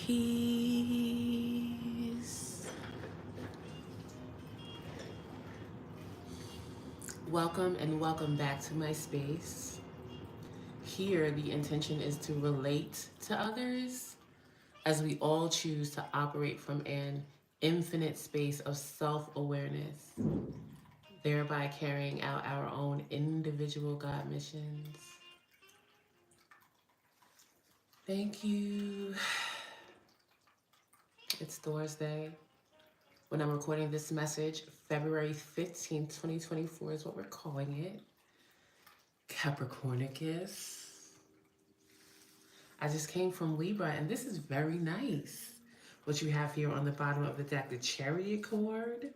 Peace. Welcome and welcome back to my space. Here, the intention is to relate to others as we all choose to operate from an infinite space of self awareness, thereby carrying out our own individual God missions. Thank you. It's Thursday. When I'm recording this message, February 15th, 2024 is what we're calling it. Capricornicus. I just came from Libra, and this is very nice. What you have here on the bottom of the deck, the Chariot cord,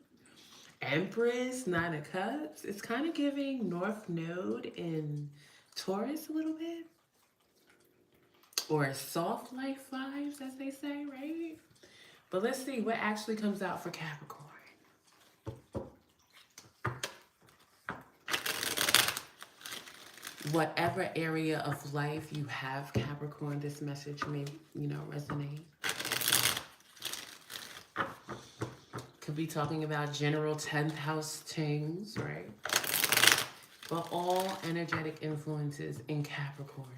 Empress, Nine of Cups. It's kind of giving North Node in Taurus a little bit. Or soft life vibes, as they say, right? But let's see what actually comes out for Capricorn. Whatever area of life you have, Capricorn, this message may, resonate. Could be talking about general 10th house things, right? But all energetic influences in Capricorn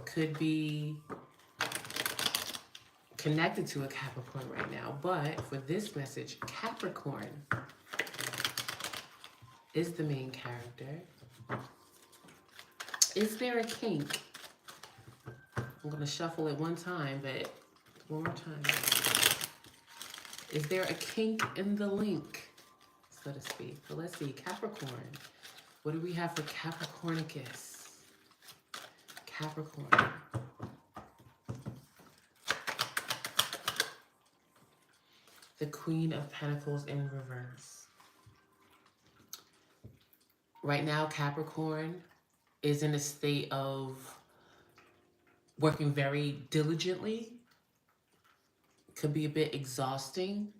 could be connected to a Capricorn right now. But for this message, Capricorn is the main character. Is there a kink? I'm going to shuffle it one time, but one more time. Is there a kink in the link, so to speak? But let's see, Capricorn. What do we have for Capricornicus? Capricorn. The Queen of Pentacles in reverse. Right now, Capricorn is in a state of working very diligently. Could be a bit exhausting.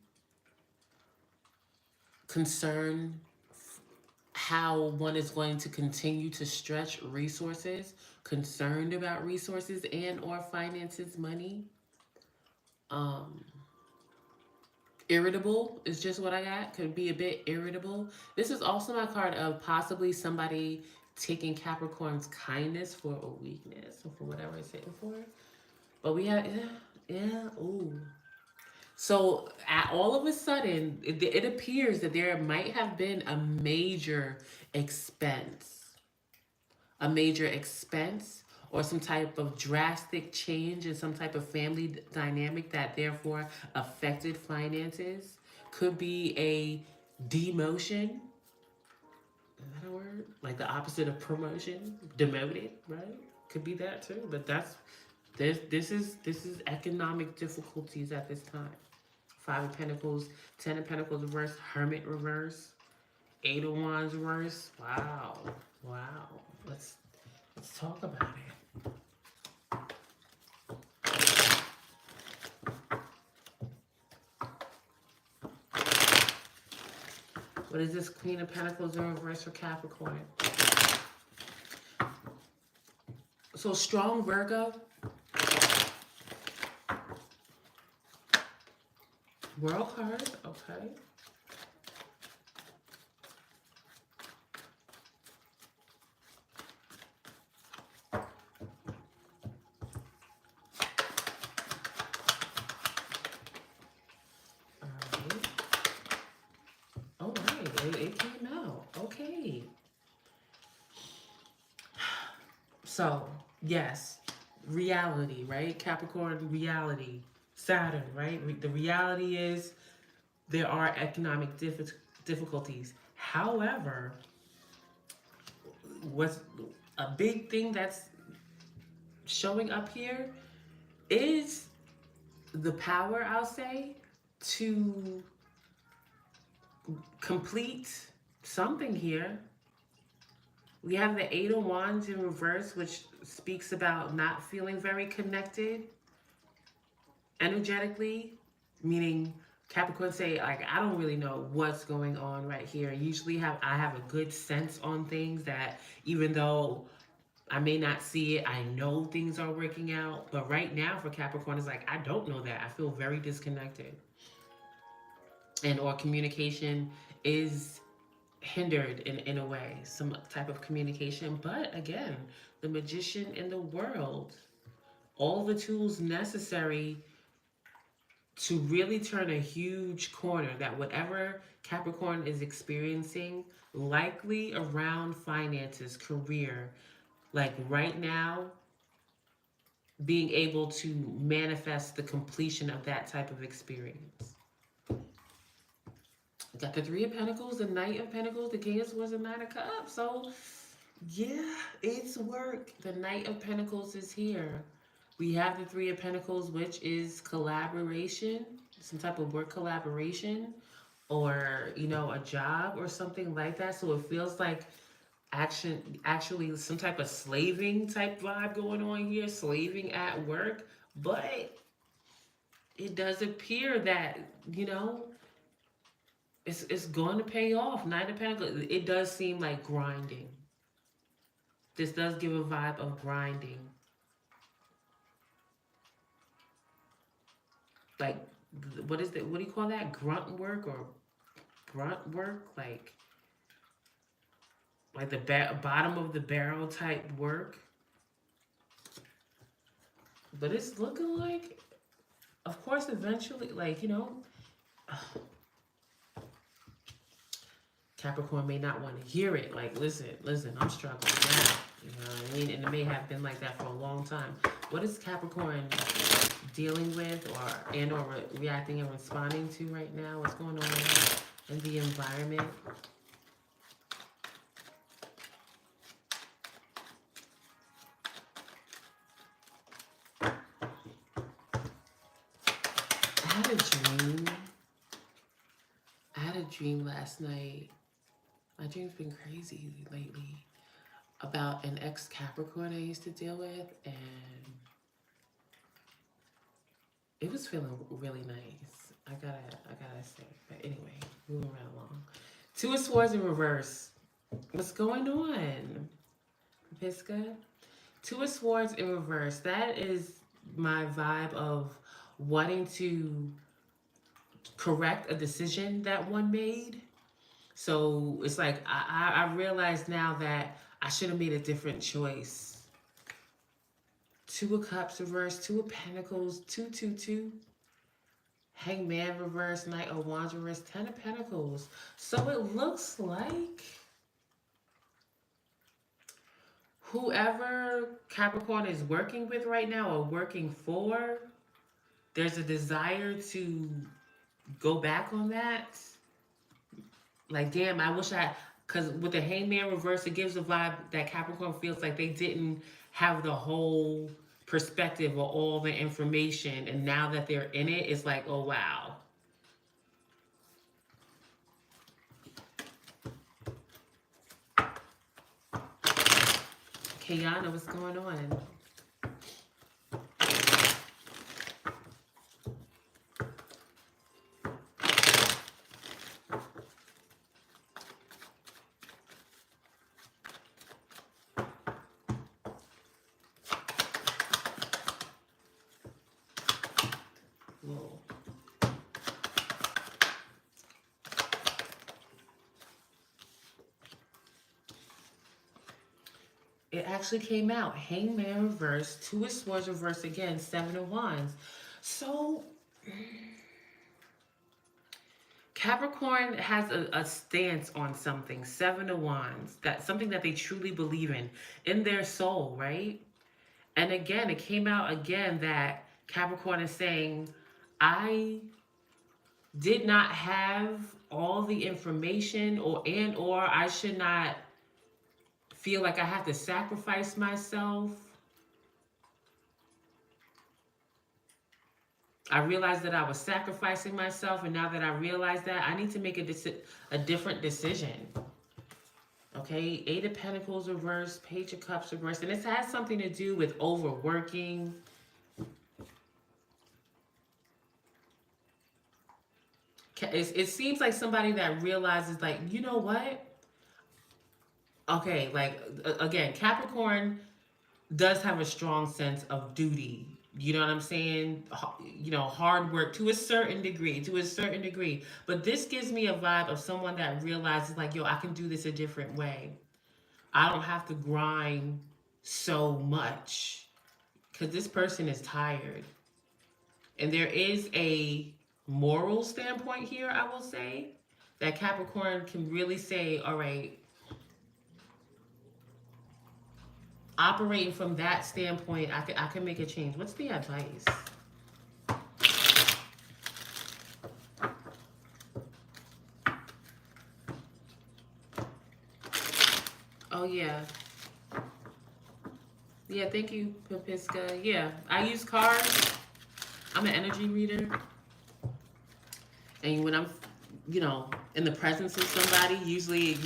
Concern how one is going to continue to stretch resources. Concerned about resources and or finances, money. Irritable is just what I got. Could be a bit irritable. This is also my card of possibly somebody taking Capricorn's kindness for a weakness or for whatever it's hitting for. But we have, ooh. So all of a sudden, it appears that there might have been a major expense. Or some type of drastic change in some type of family dynamic that therefore affected finances. Could be a demotion. Is that a word? Like the opposite of promotion, demoted, right? Could be that too. But this is economic difficulties at this time. 5 of Pentacles, 10 of Pentacles reverse, Hermit reverse, 8 of Wands reverse. Wow. Let's talk about it. What is this Queen of Pentacles in reverse for Capricorn? So strong Virgo. World card, okay. It came out. Okay. So, yes, reality, right? Capricorn, reality. Saturn, right? The reality is there are economic difficulties. However, what's a big thing that's showing up here is the power, I'll say, to complete something here. We have the 8 of Wands in reverse, which speaks about not feeling very connected energetically, meaning Capricorn say, like, I don't really know what's going on right here. Usually I have a good sense on things that even though I may not see it. I know things are working out. But right now for Capricorn, it's like, I don't know that. I feel very disconnected. And or communication is hindered in a way, some type of communication. But again, the magician in the world, all the tools necessary to really turn a huge corner, that whatever Capricorn is experiencing, likely around finances, career, like right now, being able to manifest the completion of that type of experience. Got the Three of Pentacles, the Knight of Pentacles, the King of Swords, and Nine of Cups. So, yeah, it's work. The Knight of Pentacles is here. We have the Three of Pentacles, which is collaboration, some type of work collaboration, or, you know, a job or something like that. So it feels like actually some type of slaving type vibe going on here, slaving at work. But it does appear that, you know, it's going to pay off. Nine of Pentacles, it does seem like grinding. This does give a vibe of grinding. Like, what is that? What do you call that? Grunt work or grunt work? Like the bottom of the barrel type work. But it's looking like, of course, eventually, like, you know, Capricorn may not want to hear it. Like, listen, I'm struggling now. You know what I mean? And it may have been like that for a long time. What is Capricorn dealing with or reacting and responding to right now? What's going on in the environment? I had a dream. I had a dream last night. My dream's been crazy lately about an ex-Capricorn I used to deal with, and it was feeling really nice. I gotta say. But anyway, moving right along. Two of Swords in reverse. What's going on, Pisca? Two of Swords in reverse. That is my vibe of wanting to correct a decision that one made. So it's like I realize now that I should have made a different choice. Two of Cups reverse, Two of Pentacles, 222. Hangman reverse, Knight of Wands reverse, Ten of Pentacles. So it looks like whoever Capricorn is working with right now or working for, there's a desire to go back on that. Like, damn, I wish because with the Hangman reverse, it gives a vibe that Capricorn feels like they didn't have the whole perspective or all the information. And now that they're in it, it's like, oh, wow. Kayana, what's going on? Whoa. It actually came out. Hangman reverse, Two of Swords reverse again, Seven of Wands. So Capricorn has a stance on something, Seven of Wands, that's something that they truly believe in their soul, right? And again, it came out again that Capricorn is saying, I did not have all the information or I should not feel like I have to sacrifice myself. I realized that I was sacrificing myself, and now that I realize that, I need to make a different decision. Okay, Eight of Pentacles reverse, Page of Cups reverse, and this has something to do with overworking. It seems like somebody that realizes, like, you know what? Okay, like, again, Capricorn does have a strong sense of duty. You know what I'm saying? You know, hard work to a certain degree, to a certain degree. But this gives me a vibe of someone that realizes, like, yo, I can do this a different way. I don't have to grind so much because this person is tired. And there is a moral standpoint here, I will say, that Capricorn can really say, all right, operating from that standpoint, I can make a change. What's the advice? Oh yeah. Yeah, thank you, Papiska. Yeah, I use cards. I'm an energy reader. And when I'm, in the presence of somebody, usually,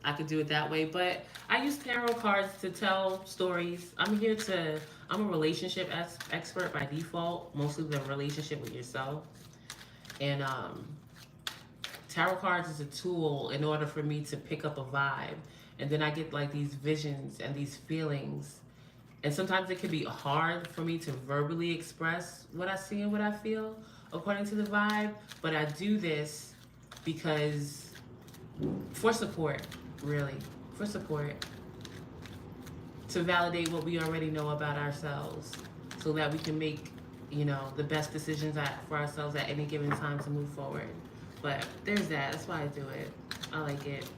I could do it that way. But I use tarot cards to tell stories. I'm a relationship expert by default, mostly the relationship with yourself. And tarot cards is a tool in order for me to pick up a vibe. And then I get like these visions and these feelings. And sometimes it can be hard for me to verbally express what I see and what I feel according to the vibe. But I do this because for support, really, for support, to validate what we already know about ourselves so that we can make, the best decisions for ourselves at any given time to move forward. But there's that. That's why I do it. I like it.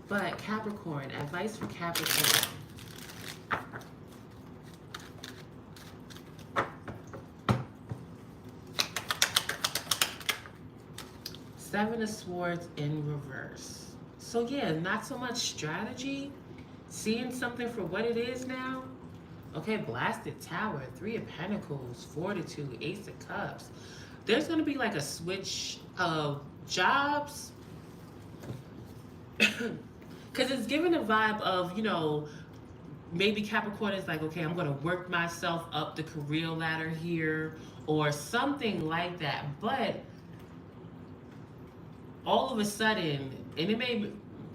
But Capricorn, advice for Capricorn. Seven of Swords in reverse. So yeah, not so much strategy. Seeing something for what it is now. Okay, Blasted Tower, Three of Pentacles, Fortitude, Ace of Cups. There's going to be like a switch of jobs. Because it's giving a vibe of, maybe Capricorn is like, okay, I'm going to work myself up the career ladder here or something like that. But all of a sudden, and it may,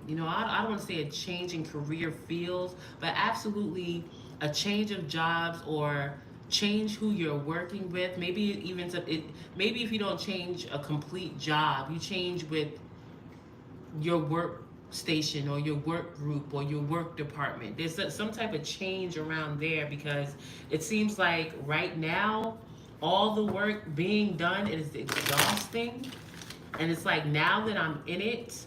I don't want to say a change in career fields, but absolutely a change of jobs or change who you're working with. Maybe even maybe if you don't change a complete job, you change with your work station or your work group or your work department. There's some type of change around there because it seems like right now all the work being done is exhausting. And it's like now that I'm in it,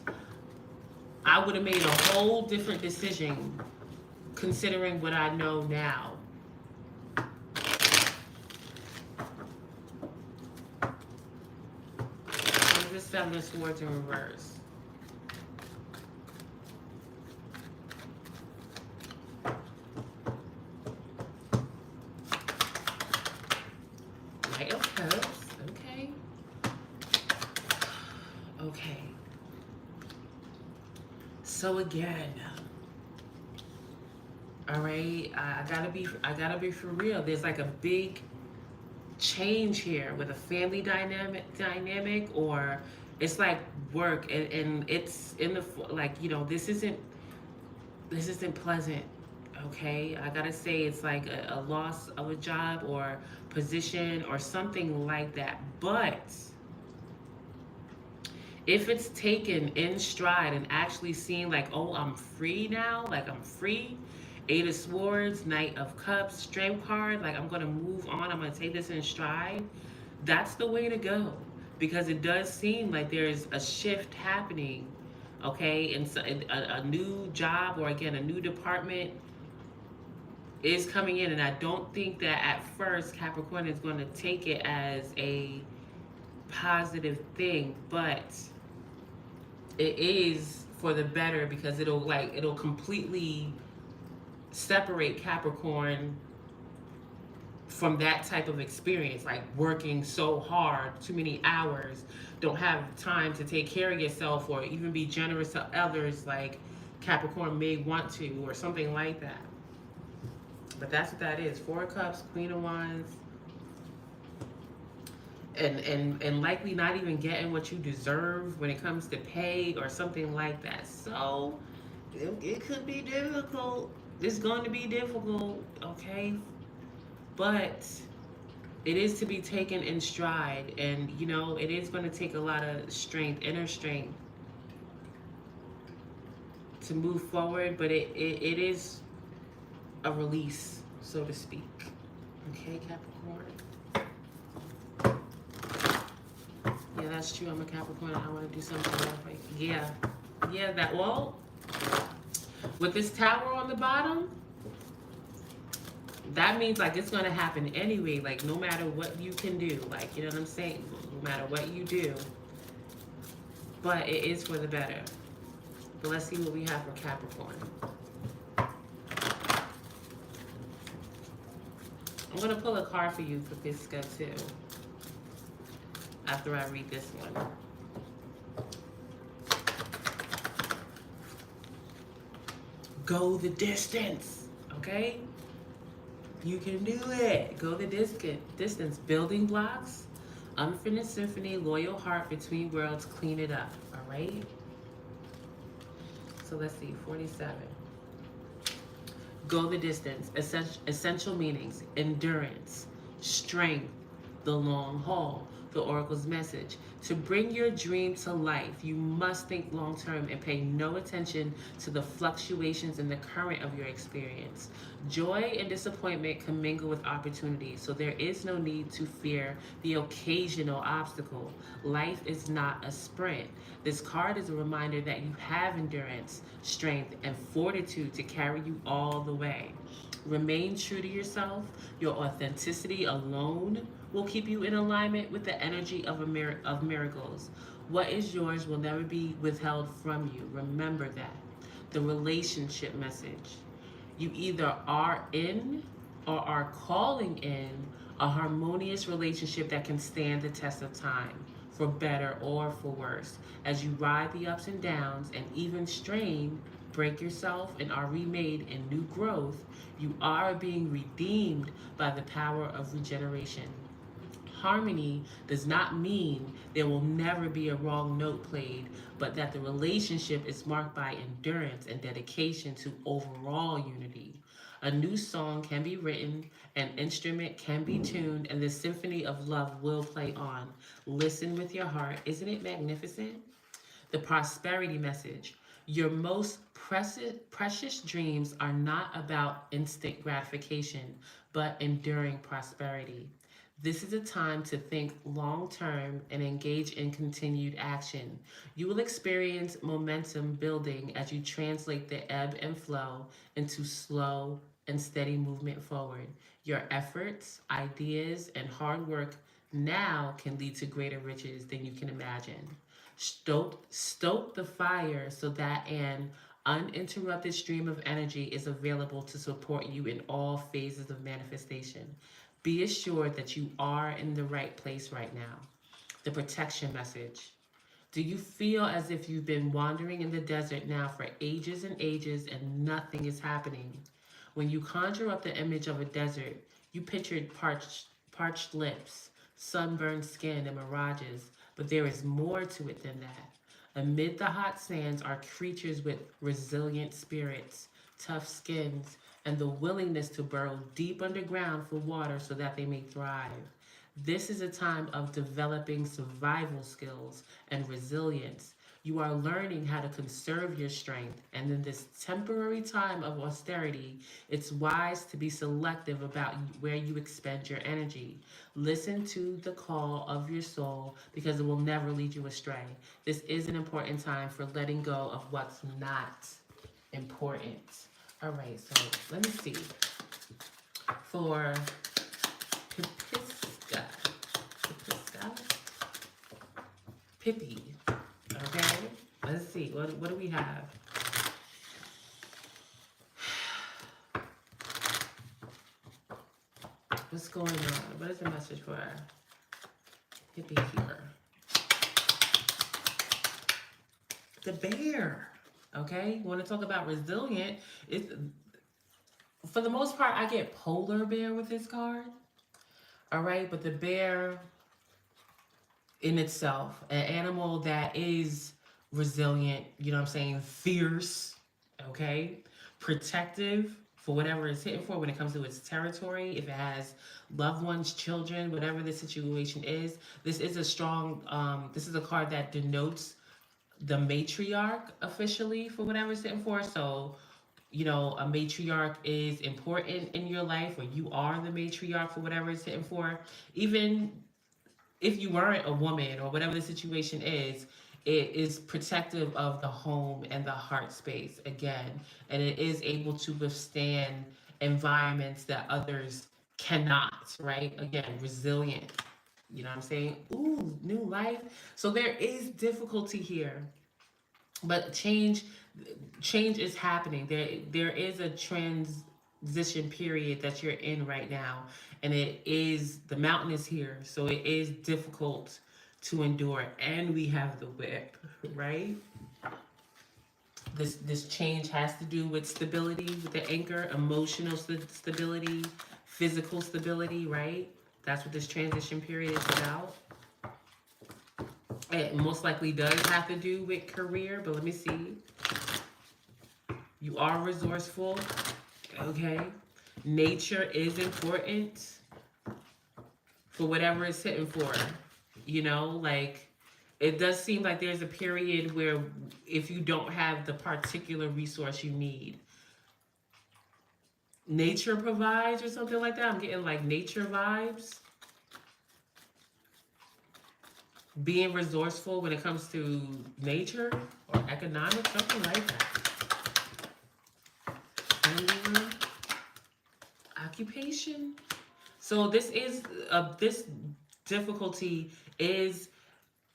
I would have made a whole different decision considering what I know now. And this Seven of Swords in reverse. Knight of Cups. Okay. Okay. So again, all right, I gotta be for real. There's like a big change here with a family dynamic, or it's like work, and it's in the like this isn't pleasant. Okay, I gotta say it's like a loss of a job or position or something like that, but if it's taken in stride and actually seen like, oh, I'm free now, like I'm free. Eight of Swords, Knight of Cups, Strength card, like I'm gonna move on, I'm gonna take this in stride. That's the way to go because it does seem like there's a shift happening, okay? And so a new job or again, a new department is coming in, and I don't think that at first Capricorn is going to take it as a positive thing, but it is for the better because it'll completely separate Capricorn from that type of experience, like working so hard, too many hours, don't have time to take care of yourself or even be generous to others like Capricorn may want to or something like that. But that's what that is. Four of Cups, Queen of Wands, and likely not even getting what you deserve when it comes to pay or something like that. So It could be difficult. It's going to be difficult, okay? But it is to be taken in stride. And, you know, it is going to take a lot of strength, inner strength, to move forward. But it is a release, so to speak. Okay, Capricorn. Yeah, that's true. I'm a Capricorn. I want to do something right. Yeah. Yeah, that, well, with this tower on the bottom, that means like it's gonna happen anyway. Like no matter what you can do, like you know what I'm saying. No matter what you do, but it is for the better. But let's see what we have for Capricorn. I'm gonna pull a card for you for Pisca too. After I read this one. Go the distance, okay? You can do it. Go the distance. Building blocks, unfinished symphony, loyal heart, between worlds, clean it up, all right? So let's see, 47. Go the distance. Essential meanings: endurance, strength, the long haul. The Oracle's message: to bring your dream to life, you must think long term and pay no attention to the fluctuations in the current of your experience. Joy and disappointment commingle with opportunity, so there is no need to fear the occasional obstacle. Life is not a sprint. This card is a reminder that you have endurance, strength, and fortitude to carry you all the way. Remain true to yourself. Your authenticity alone will keep you in alignment with the energy of miracles. What is yours will never be withheld from you. Remember that. The relationship message: you either are in or are calling in a harmonious relationship that can stand the test of time, for better or for worse. As you ride the ups and downs and even strain, break yourself, and are remade in new growth, you are being redeemed by the power of regeneration. Harmony does not mean there will never be a wrong note played, but that the relationship is marked by endurance and dedication to overall unity. A new song can be written, an instrument can be tuned, and the symphony of love will play on. Listen with your heart. Isn't it magnificent? The prosperity message: your most precious dreams are not about instant gratification, but enduring prosperity. This is a time to think long term and engage in continued action. You will experience momentum building as you translate the ebb and flow into slow and steady movement forward. Your efforts, ideas, and hard work now can lead to greater riches than you can imagine. Stoke the fire so that an uninterrupted stream of energy is available to support you in all phases of manifestation. Be assured that you are in the right place right now. The protection message: do you feel as if you've been wandering in the desert now for ages and ages and nothing is happening? When you conjure up the image of a desert, you pictured parched lips, sunburned skin, and mirages, but there is more to it than that. Amid the hot sands are creatures with resilient spirits, tough skins, and the willingness to burrow deep underground for water so that they may thrive. This is a time of developing survival skills and resilience. You are learning how to conserve your strength, and in this temporary time of austerity, it's wise to be selective about where you expend your energy. Listen to the call of your soul because it will never lead you astray. This is an important time for letting go of what's not important. All right, so let me see. For Pipisca, Pippi. Okay, let's see. What do we have? What's going on? What is the message for Pippi here? The bear. Okay, you want to talk about resilient? It's, for the most part, I get polar bear with this card. All right, but the bear in itself, an animal that is resilient, you know what I'm saying, fierce, Okay, protective for whatever it's hitting for when it comes to its territory. If it has loved ones, children, whatever the situation is, this is a strong. This is a card that denotes the matriarch officially for whatever it's hitting for. So, you know, a matriarch is important in your life, or you are the matriarch for whatever it's hitting for. Even if you weren't a woman or whatever the situation is, it is protective of the home and the heart space again, and it is able to withstand environments that others cannot, right? Again, resilient. You know what I'm saying? Ooh, new life. So there is difficulty here, but change is happening. There is a transition period that you're in right now, and it is, the mountain is here, so it is difficult to endure, and we have the whip, right? This change has to do with stability, with the anchor, emotional stability, physical stability, right? That's what this transition period is about. It most likely does have to do with career, but let me see. You are resourceful, okay? Nature is important for whatever it's hitting for. You know, like, it does seem like there's a period where if you don't have the particular resource you need, nature provides or something like that. I'm getting like nature vibes. Being resourceful when it comes to nature or economics, something like that. And, occupation. So this difficulty is,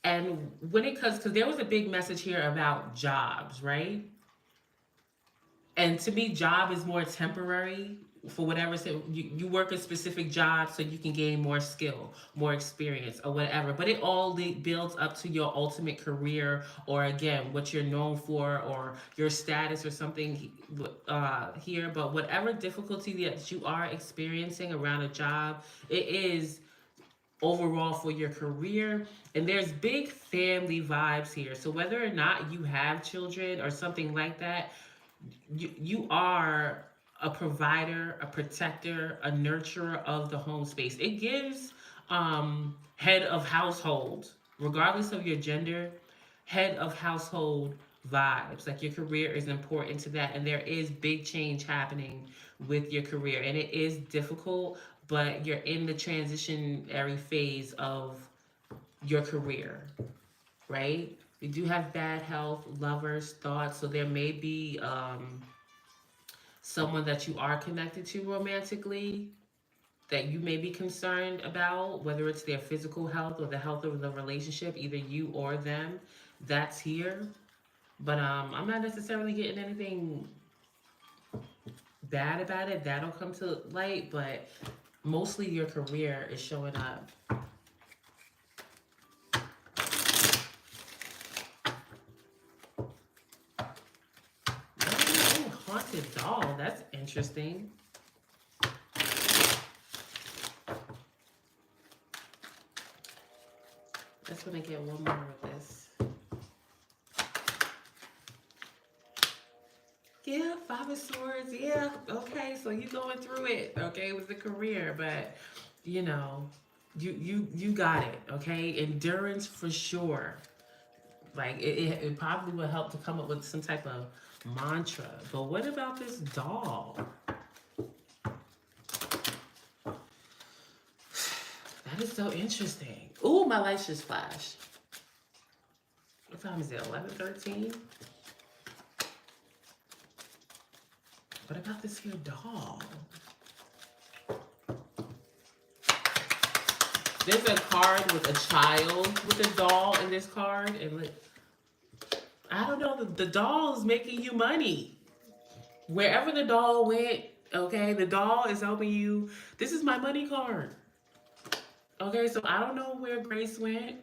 and when it comes, because there was a big message here about jobs, right? And to me, job is more temporary for whatever. So you work a specific job so you can gain more skill, more experience, or whatever. But it all builds up to your ultimate career, or again, what you're known for, or your status, or something here. But whatever difficulty that you are experiencing around a job, it is overall for your career, and there's big family vibes here. So whether or not you have children or something like that, you are a provider, a protector, a nurturer of the home space. It gives head of household, regardless of your gender, head of household vibes. Like, your career is important to that, and there is big change happening with your career, and it is difficult, but you're in the transitionary phase of your career, right? You do have bad health, lovers, thoughts, so there may be someone that you are connected to romantically that you may be concerned about, whether it's their physical health or the health of the relationship, either you or them. That's here. But I'm not necessarily getting anything bad about it. That'll come to light, but mostly your career is showing up. Oh, haunted doll. That's interesting. That's gonna get one more with this. Yeah, Five of Swords. Yeah, okay. So you going through it, okay, with the career, but you know, you got it, okay. Endurance for sure. Like, it probably would help to come up with some type of mantra. But what about this doll? That is so interesting. Ooh, my lights just flashed. What time is it? 11:13. What about this here doll? There's a card with a child with a doll in this card, and I don't know. The doll is making you money wherever the doll went. Okay, the doll is helping you. This is my money card. Okay, so I don't know where Grace went.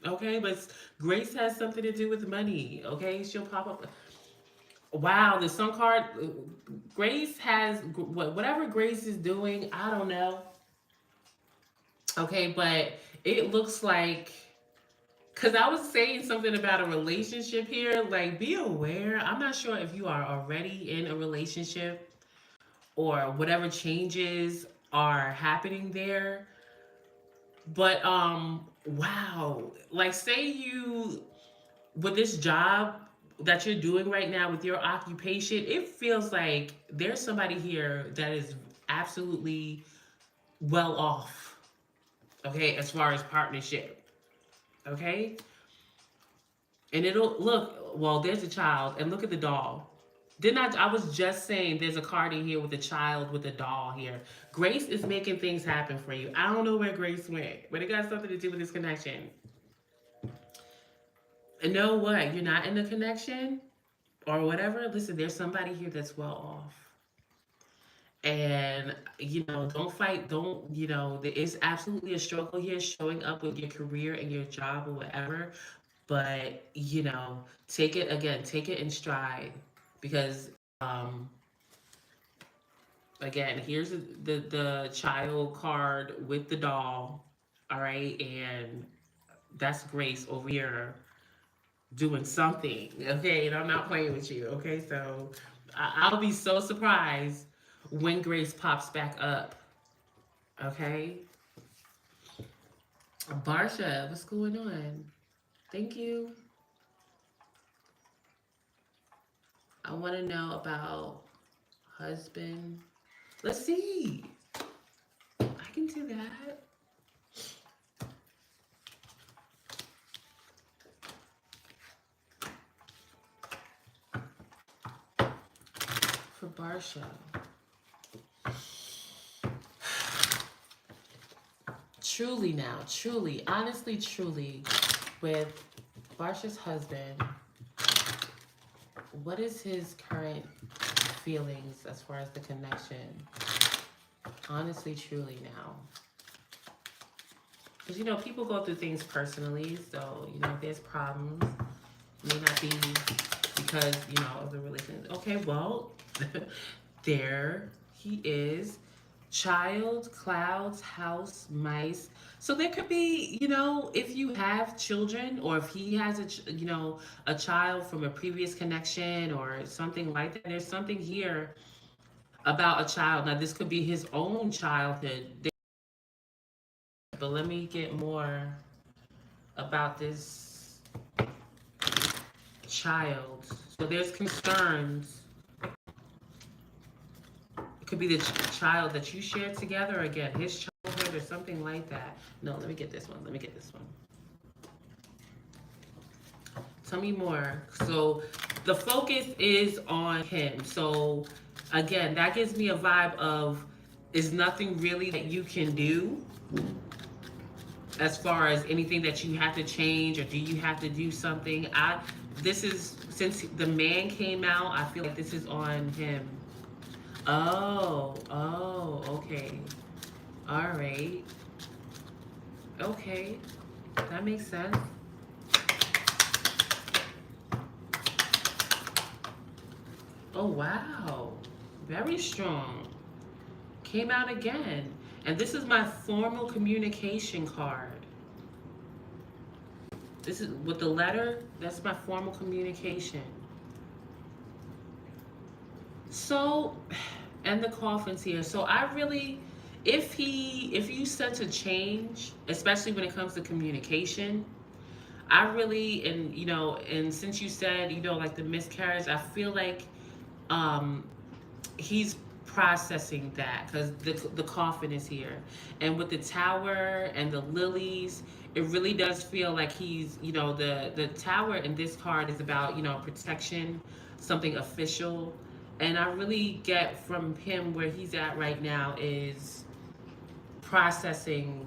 Okay, but Grace has something to do with money. Okay, she'll pop up. Wow, the Sun card. Grace has whatever Grace is doing. I don't know. Okay, but it looks like Because I was saying something about a relationship here. Like, be aware. I'm not sure if you are already in a relationship or whatever changes are happening there. But wow. Like, say you with this job that you're doing right now with your occupation, it feels like there's somebody here that is absolutely well off, okay, as far as partnership, okay? And it'll look, well, there's a child, and look at the doll. Didn't I was just saying there's a card in here with a child with a doll here. Grace is making things happen for you. I don't know where Grace went, but it got something to do with this connection. And know what? You're not in the connection or whatever. Listen, there's somebody here that's well off. And don't fight, don't it's absolutely a struggle here showing up with your career and your job or whatever, but take it again, take it in stride, because um again, here's the child card with the doll. All right, and that's Grace over here doing something, okay? And I'm not playing with you, okay? So I'll be so surprised when Grace pops back up, okay? Barsha, what's going on? Thank you. I want to know about husband. Let's see. I can do that. For Barsha. Truly now, truly, honestly, truly, with Barsha's husband, what is his current feelings as far as the connection? Honestly, truly now. Because, people go through things personally, so, if there's problems, it may not be because, of the relationship. Okay, well, there he is. Child, clouds, house, mice. So there could be, if you have children, or if he has a child from a previous connection or something like that. There's something here about a child. Now this could be his own childhood, but let me get more about this child. So there's concerns. It could be the child that you shared together, again, his childhood or something like that. No, let me get this one. Let me get this one. Tell me more. So the focus is on him. So again, that gives me a vibe of, is nothing really that you can do as far as anything that you have to change, or do you have to do something? This is, since the man came out, I feel like this is on him. Oh, okay. All right. Okay. That makes sense. Oh, wow. Very strong. Came out again. And this is my formal communication card. This is with the letter, that's my formal communication. So, and the coffins here. So I really, if you sense a change, especially when it comes to communication, I really, and since you said, like the miscarriage, I feel like he's processing that, because the coffin is here, and with the tower and the lilies, it really does feel like he's, the tower in this card is about, protection, something official. And I really get from him where he's at right now is processing,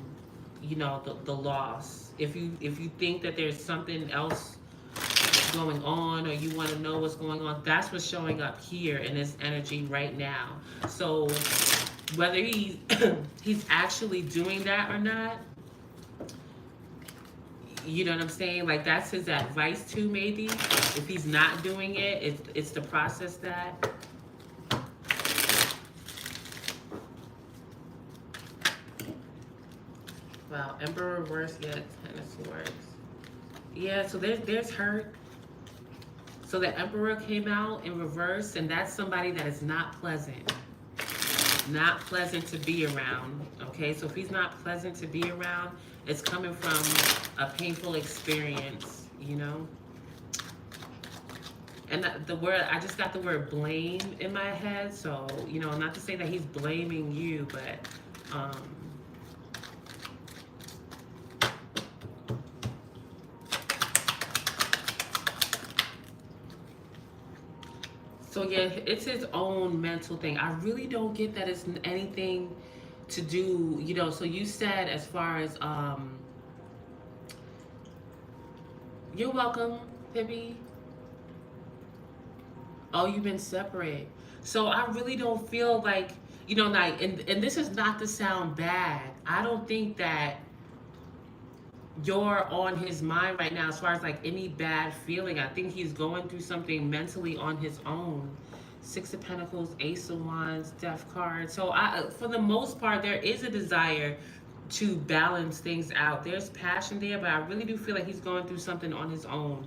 the loss. If you think that there's something else going on, or you want to know what's going on, that's what's showing up here in this energy right now. So whether he's he's actually doing that or not, you know what I'm saying? Like, that's his advice too, maybe. If he's not doing it, it's to process that. Wow, Emperor reverse, yeah, 10 of Swords. Yeah, so there's hurt. So the Emperor came out in reverse, and that's somebody that is not pleasant. Not pleasant to be around. Okay, so if he's not pleasant to be around, it's coming from a painful experience, you know? And the word, I just got the word blame in my head, so, not to say that he's blaming you, but, so yeah, it's his own mental thing. I really don't get that it's anything to do, so you said as far as, you're welcome, Pibby. Oh, you've been separate. So I really don't feel like, like, and this is not to sound bad. I don't think that you're on his mind right now as far as like any bad feeling. I think he's going through something mentally on his own. Six of Pentacles, Ace of Wands, Death card. So for the most part, there is a desire to balance things out. There's passion there, but I really do feel like he's going through something on his own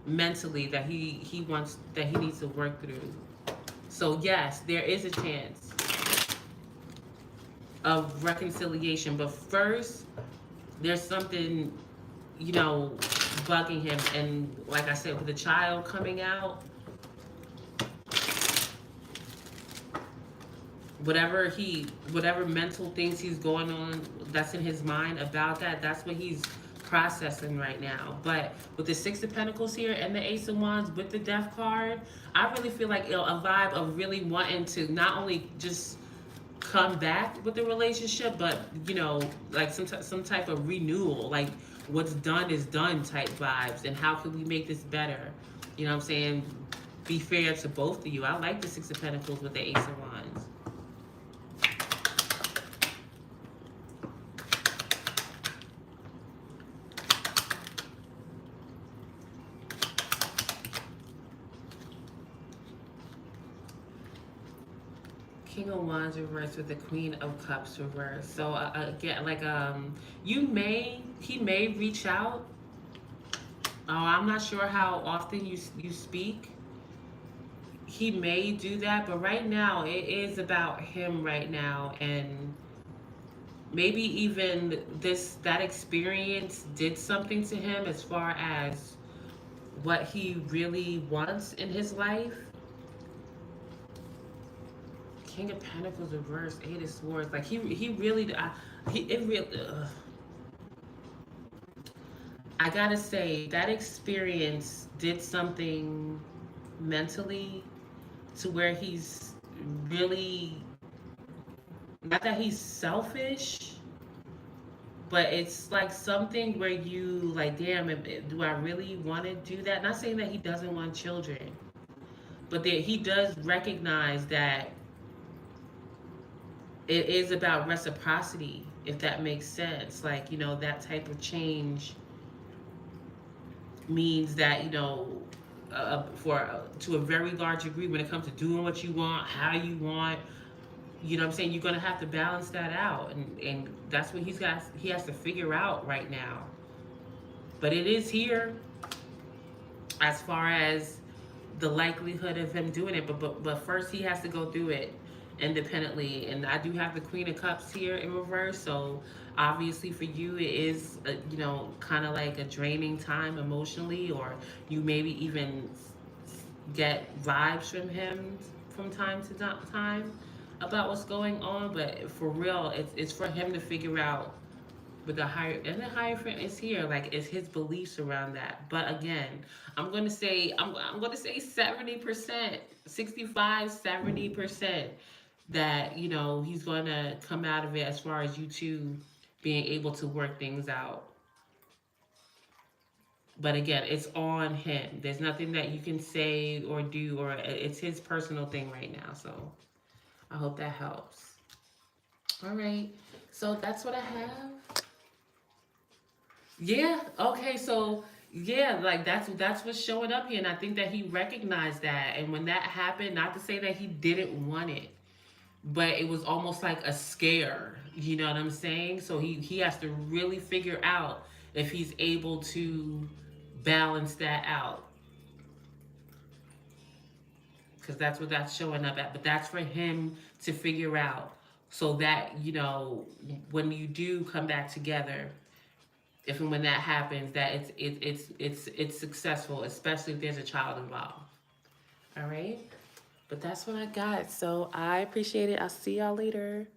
mentally that he wants, that he needs to work through. So yes, there is a chance of reconciliation, but first there's something, bugging him. And like I said, with the child coming out, whatever mental things he's going on that's in his mind about that, that's what he's processing right now. But with the Six of Pentacles here and the Ace of Wands with the Death card, I really feel like a vibe of really wanting to not only just come back with the relationship, but like some type of renewal, like what's done is done type vibes, and how can we make this better? You know what I'm saying? Be fair to both of you. I like the Six of Pentacles with the Ace of Wands. King of Wands reversed with the Queen of Cups reversed. So again, like he may reach out. I'm not sure how often you speak. He may do that, but right now it is about him right now, and maybe even that experience did something to him as far as what he really wants in his life. King of Pentacles reversed, Eight of Swords. Like he really, it really. I gotta say that experience did something mentally to where he's really, not that he's selfish, but it's like something where you like, damn, do I really want to do that? Not saying that he doesn't want children, but that he does recognize that it is about reciprocity, if that makes sense. Like, that type of change means that, to a very large degree, when it comes to doing what you want, how you want, what I'm saying, you're going to have to balance that out, and that's what he has to figure out right now. But it is here as far as the likelihood of him doing it, but first he has to go through it independently. And I do have the Queen of Cups here in reverse, so obviously for you it is kind of like a draining time emotionally, or you maybe even get vibes from him from time to time about what's going on. But for real, it's for him to figure out with the Hierophant is here, like it's his beliefs around that. But again, I'm gonna say 70%, 65, 70% that he's gonna come out of it as far as you two being able to work things out. But again, it's on him. There's nothing that you can say or do, or it's his personal thing right now. So I hope that helps. All right, so that's what I have. Yeah. Okay. So yeah, like that's what's showing up here, and I think that he recognized that. And when that happened, not to say that he didn't want it, but it was almost like a scare. You know what I'm saying? So he has to really figure out if he's able to balance that out, because that's what that's showing up at. But that's for him to figure out, so that, you know, when you do come back together, if and when that happens, that it's successful, especially if there's a child involved. All right. But that's what I got. So I appreciate it. I'll see y'all later.